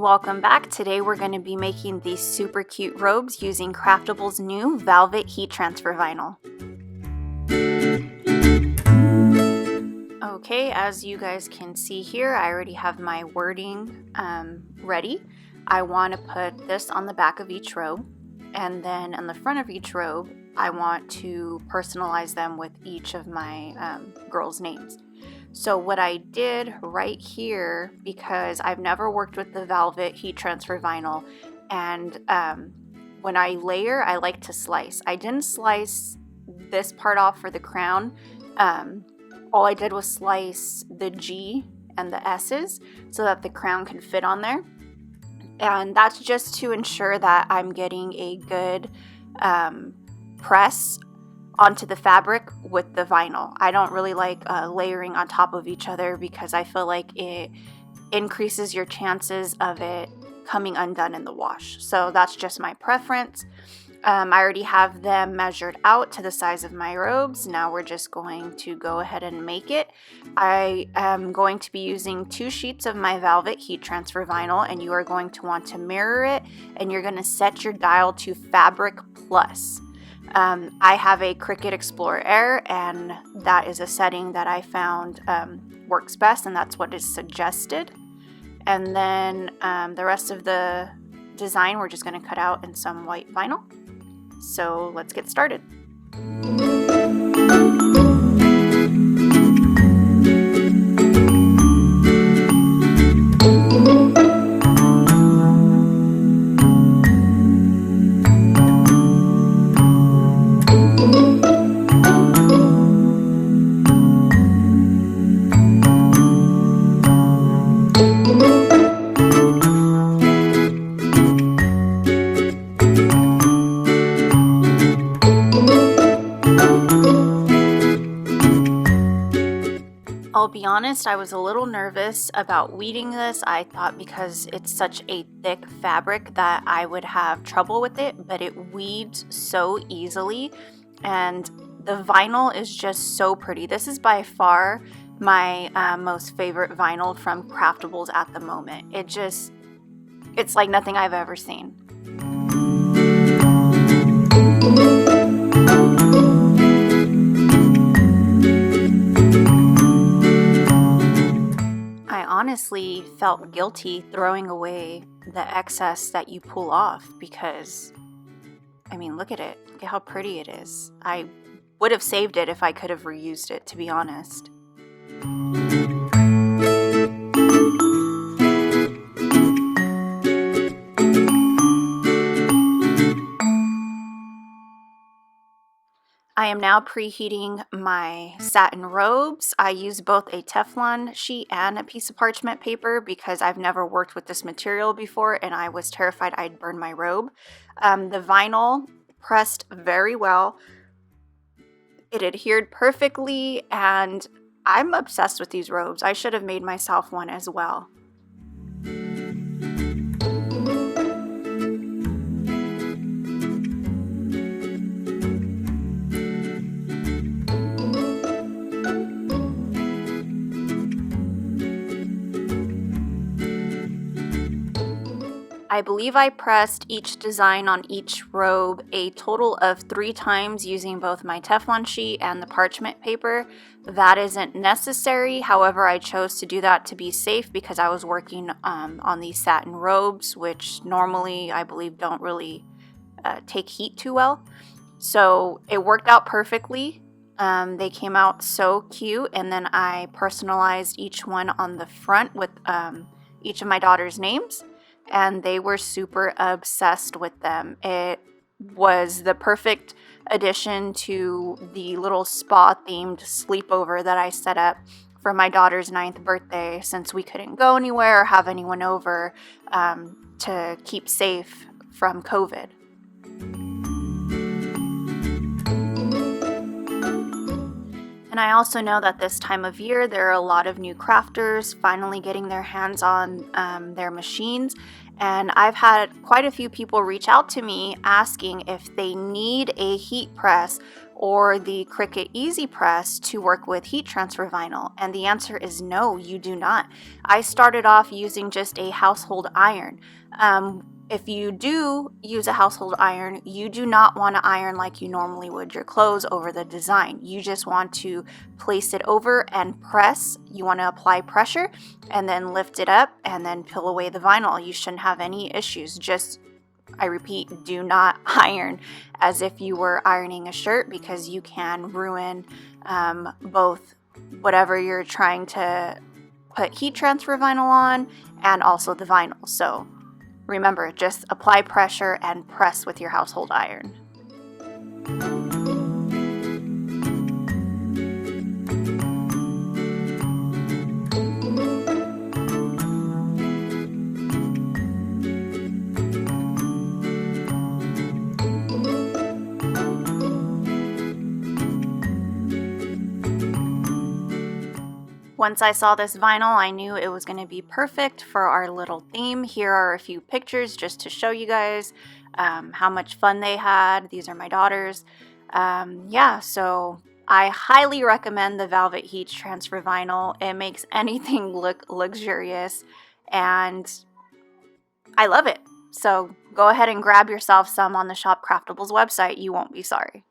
Welcome back. Today we're going to be making these super cute robes using Craftables' new Velvet Heat Transfer Vinyl. Okay, as you guys can see here, I already have my wording ready. I want to put this on the back of each robe, and then on the front of each robe, I want to personalize them with each of my girls' names. So what I did right here, because I've never worked with the Velvet Heat Transfer Vinyl, and when I layer, I like to slice. I didn't slice this part off for the crown. All I did was slice the G and the S's so that the crown can fit on there. And that's just to ensure that I'm getting a good press onto the fabric with the vinyl. I don't really like layering on top of each other because I feel like it increases your chances of it coming undone in the wash. So that's just my preference. I already have them measured out to the size of my robes. Now we're just going to go ahead and make it. I am going to be using 2 sheets of my Velvet Heat Transfer Vinyl, and you are going to want to mirror it, and you're going to set your dial to Fabric Plus. I have a Cricut Explorer Air, and that is a setting that I found works best, and that's what is suggested. And then the rest of the design we're just going to cut out in some white vinyl. So let's get started. I'll be honest, I was a little nervous about weeding this. I thought because it's such a thick fabric that I would have trouble with it, but it weeds so easily, and the vinyl is just so pretty. This is by far my most favorite vinyl from Craftables at the moment. It's like nothing I've ever seen. Honestly felt guilty throwing away the excess that you pull off because, I mean, look at it. Look at how pretty it is. I would have saved it if I could have reused it, to be honest. I am now preheating my satin robes. I use both a Teflon sheet and a piece of parchment paper because I've never worked with this material before and I was terrified I'd burn my robe. The vinyl pressed very well. It adhered perfectly, and I'm obsessed with these robes. I should have made myself one as well. I believe I pressed each design on each robe a total of 3 times using both my Teflon sheet and the parchment paper. That isn't necessary, however, I chose to do that to be safe because I was working on these satin robes, which normally I believe don't really take heat too well. So it worked out perfectly. They came out so cute, and then I personalized each one on the front with each of my daughter's names. And they were super obsessed with them. It was the perfect addition to the little spa-themed sleepover that I set up for my daughter's 9th birthday, since we couldn't go anywhere or have anyone over to keep safe from COVID. And I also know that this time of year, there are a lot of new crafters finally getting their hands on their machines. And I've had quite a few people reach out to me asking if they need a heat press or the Cricut Easy Press to work with heat transfer vinyl? And the answer is no, you do not. I started off using just a household iron. If you do use a household iron, you do not want to iron like you normally would your clothes over the design. You just want to place it over and press. You want to apply pressure and then lift it up and then peel away the vinyl. You shouldn't have any issues. Just, I repeat, do not iron as if you were ironing a shirt, because you can ruin both whatever you're trying to put heat transfer vinyl on and also the vinyl. So remember, just apply pressure and press with your household iron. Once I saw this vinyl, I knew it was going to be perfect for our little theme. Here are a few pictures just to show you guys how much fun they had. These are my daughters. Yeah, so I highly recommend the Velvet Heat Transfer Vinyl. It makes anything look luxurious, and I love it. So go ahead and grab yourself some on the Shop Craftables website. You won't be sorry.